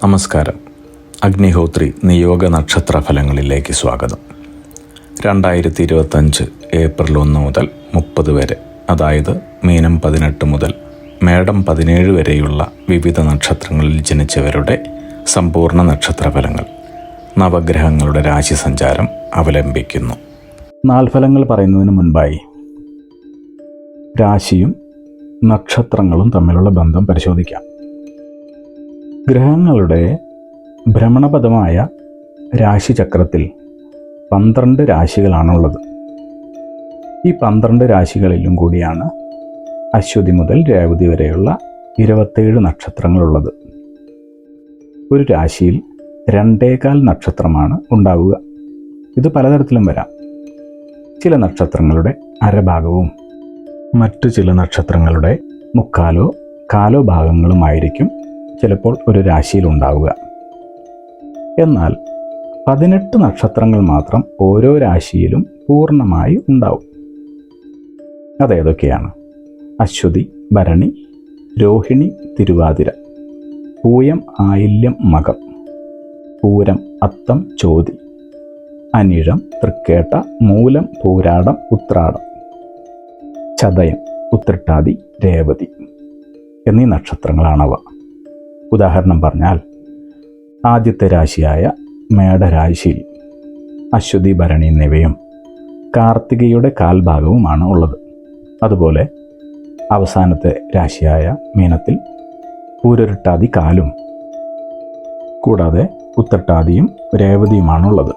നമസ്കാരം. അഗ്നിഹോത്രി നിയോഗ നക്ഷത്ര ഫലങ്ങളിലേക്ക് സ്വാഗതം. 2025 ഏപ്രിൽ 1 മുതൽ 30 വരെ, അതായത് മീനം 18 മുതൽ മേടം 17 വരെയുള്ള വിവിധ നക്ഷത്രങ്ങളിൽ ജനിച്ചവരുടെ സമ്പൂർണ്ണ നക്ഷത്രഫലങ്ങൾ നവഗ്രഹങ്ങളുടെ രാശി സഞ്ചാരം അവലംബിക്കുന്നു. നാൽഫലങ്ങൾ പറയുന്നതിന് മുൻപായി രാശിയും നക്ഷത്രങ്ങളും തമ്മിലുള്ള ബന്ധം പരിശോധിക്കാം. ഗ്രഹങ്ങളുടെ ഭ്രമണപഥമായ രാശിചക്രത്തിൽ 12 രാശികളാണുള്ളത്. ഈ 12 രാശികളിലും കൂടിയാണ് അശ്വതി മുതൽ രേവതി വരെയുള്ള 27 നക്ഷത്രങ്ങളുള്ളത്. ഒരു രാശിയിൽ 2.25 നക്ഷത്രമാണ് ഉണ്ടാവുക. ഇത് പലതരത്തിലും വരാം. ചില നക്ഷത്രങ്ങളുടെ അരഭാഗവും മറ്റു ചില നക്ഷത്രങ്ങളുടെ മുക്കാലോ കാലോ ഭാഗങ്ങളുമായിരിക്കും ചിലപ്പോൾ ഒരു രാശിയിൽ ഉണ്ടാവുക. എന്നാൽ 18 നക്ഷത്രങ്ങൾ മാത്രം ഓരോ രാശിയിലും പൂർണ്ണമായി ഉണ്ടാവും. അതേതൊക്കെയാണ്? അശ്വതി, ഭരണി, രോഹിണി, തിരുവാതിര, പൂയം, ആയില്യം, മകം, പൂരം, അത്തം, ചോതി, അനിഴം, തൃക്കേട്ട, മൂലം, പൂരാടം, ഉത്രാടം, ചതയം, ഉത്രട്ടാതി, രേവതി എന്നീ നക്ഷത്രങ്ങളാണവ. ഉദാഹരണം പറഞ്ഞാൽ, ആദ്യത്തെ രാശിയായ മേടരാശിയിൽ അശ്വതി, ഭരണി എന്നിവയും കാർത്തികയുടെ കാൽഭാഗവുമാണ് ഉള്ളത്. അതുപോലെ അവസാനത്തെ രാശിയായ മീനത്തിൽ പൂരൊരുട്ടാതി കാലും കൂടാതെ ഉത്രട്ടാതിയും രേവതിയുമാണുള്ളത്.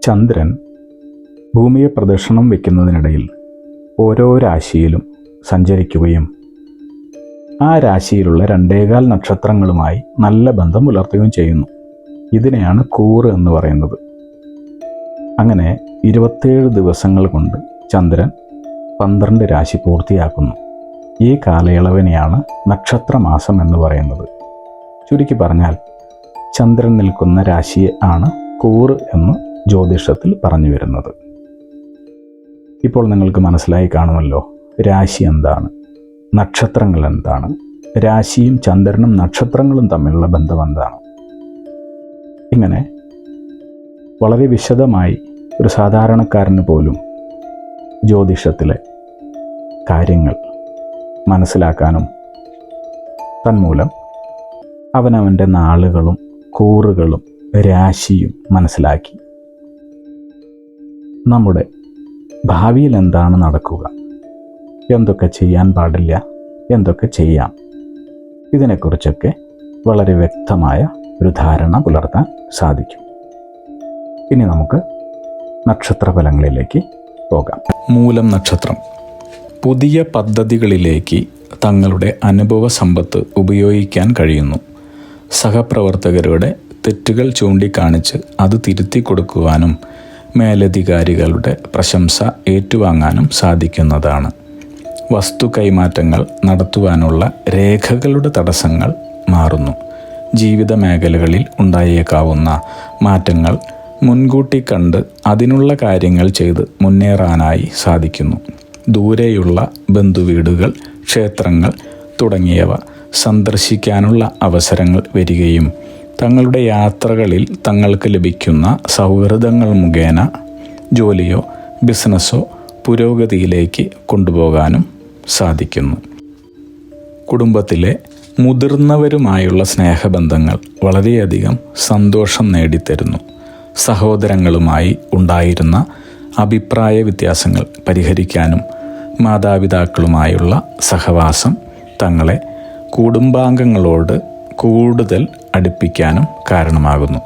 ചന്ദ്രൻ ഭൂമിയെ പ്രദക്ഷിണം വയ്ക്കുന്നതിനിടയിൽ ഓരോ രാശിയിലും സഞ്ചരിക്കുകയും ആ രാശിയിലുള്ള 2.25 നക്ഷത്രങ്ങളുമായി നല്ല ബന്ധം പുലർത്തുകയും ചെയ്യുന്നു. ഇതിനെയാണ് കൂറ് എന്ന് പറയുന്നത്. അങ്ങനെ 27 ദിവസങ്ങൾ കൊണ്ട് ചന്ദ്രൻ 12 രാശി പൂർത്തിയാക്കുന്നു. ഈ കാലയളവിനെയാണ് നക്ഷത്രമാസം എന്ന് പറയുന്നത്. ചുരുക്കി പറഞ്ഞാൽ, ചന്ദ്രൻ നിൽക്കുന്ന രാശിയെ ആണ് കൂറ് എന്ന് ജ്യോതിഷത്തിൽ പറഞ്ഞു വരുന്നത്. ഇപ്പോൾ നിങ്ങൾക്ക് മനസ്സിലായി കാണുമല്ലോ രാശി എന്താണ്, നക്ഷത്രങ്ങൾ എന്താണ്, രാശിയും ചന്ദ്രനും നക്ഷത്രങ്ങളും തമ്മിലുള്ള ബന്ധം എന്താണ്. ഇങ്ങനെ വളരെ വിശദമായി ഒരു സാധാരണക്കാരന് പോലും ജ്യോതിഷത്തിലെ കാര്യങ്ങൾ മനസ്സിലാക്കാനും തന്മൂലം അവനവൻ്റെ നാളുകളും കൂറുകളും രാശിയും മനസ്സിലാക്കി നമ്മുടെ ഭാവിയിൽ എന്താണ് നടക്കുക, എന്തൊക്കെ ചെയ്യാൻ പാടില്ല, എന്തൊക്കെ ചെയ്യാം, ഇതിനെക്കുറിച്ചൊക്കെ വളരെ വ്യക്തമായ ഒരു ധാരണ പുലർത്താൻ സാധിക്കും. ഇനി നമുക്ക് നക്ഷത്രഫലങ്ങളിലേക്ക് പോകാം. മൂലം നക്ഷത്രം പുതിയ പദ്ധതികളിലേക്ക് തങ്ങളുടെ അനുഭവ സമ്പത്ത് ഉപയോഗിക്കാൻ കഴിയുന്നു. സഹപ്രവർത്തകരുടെ തെറ്റുകൾ ചൂണ്ടിക്കാണിച്ച് അത് തിരുത്തി കൊടുക്കുവാനും മേലധികാരികളുടെ പ്രശംസ ഏറ്റുവാങ്ങാനും സാധിക്കുന്നതാണ്. വസ്തു കൈമാറ്റങ്ങൾ നടത്തുവാനുള്ള രേഖകളുടെ തടസ്സങ്ങൾ മാറുന്നു. ജീവിത മേഖലകളിൽ ഉണ്ടായേക്കാവുന്ന മാറ്റങ്ങൾ മുൻകൂട്ടി കണ്ട് അതിനുള്ള കാര്യങ്ങൾ ചെയ്ത് മുന്നേറാനായി സാധിക്കുന്നു. ദൂരെയുള്ള ബന്ധുവീടുകൾ, ക്ഷേത്രങ്ങൾ തുടങ്ങിയവ സന്ദർശിക്കാനുള്ള അവസരങ്ങൾ വരികയും തങ്ങളുടെ യാത്രകളിൽ തങ്ങൾക്ക് ലഭിക്കുന്ന സൗഹൃദങ്ങൾ മുഖേന ജോലിയോ ബിസിനസ്സോ പുരോഗതിയിലേക്ക് കൊണ്ടുപോകാനും സാധിക്കുന്നു. കുടുംബത്തിലെ മുതിർന്നവരുമായുള്ള സ്നേഹബന്ധങ്ങൾ വളരെയധികം സന്തോഷം നേടിത്തരുന്നു. സഹോദരങ്ങളുമായി ഉണ്ടായിരുന്ന അഭിപ്രായ വ്യത്യാസങ്ങൾ പരിഹരിക്കാനും മാതാപിതാക്കളുമായുള്ള സഹവാസം തങ്ങളെ കുടുംബാംഗങ്ങളോട് കൂടുതൽ അടുപ്പിക്കാനും കാരണമാകുന്നു.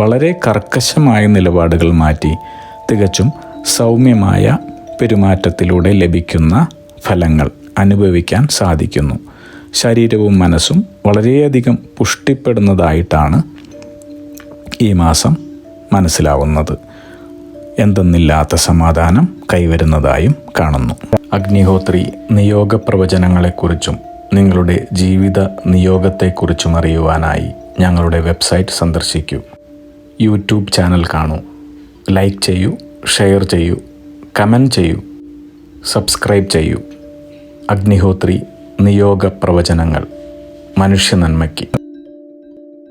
വളരെ കർക്കശമായ നിലപാടുകൾ മാറ്റി തികച്ചും സൗമ്യമായ പെരുമാറ്റത്തിലൂടെ ലഭിക്കുന്ന ഫലങ്ങൾ അനുഭവിക്കാൻ സാധിക്കുന്നു. ശരീരവും മനസ്സും വളരെയധികം പുഷ്ടിപ്പെടുന്നതായിട്ടാണ് ഈ മാസം മനസ്സിലാവുന്നത്. എന്തെന്നില്ലാത്ത സമാധാനം കൈവരുന്നതായും കാണുന്നു. അഗ്നിഹോത്രി നിയോഗ പ്രവചനങ്ങളെക്കുറിച്ചും നിങ്ങളുടെ ജീവിത നിയോഗത്തെക്കുറിച്ചും അറിയുവാനായി ഞങ്ങളുടെ വെബ്സൈറ്റ് സന്ദർശിക്കൂ. യൂട്യൂബ് ചാനൽ കാണൂ, ലൈക്ക് ചെയ്യൂ, ഷെയർ ചെയ്യൂ, കമൻറ്റ് ചെയ്യൂ, സബ്സ്ക്രൈബ് ചെയ്യൂ. അഗ്നിഹോത്രി നിയോഗ പ്രവചനങ്ങൾ മനുഷ്യ നന്മയ്ക്ക്.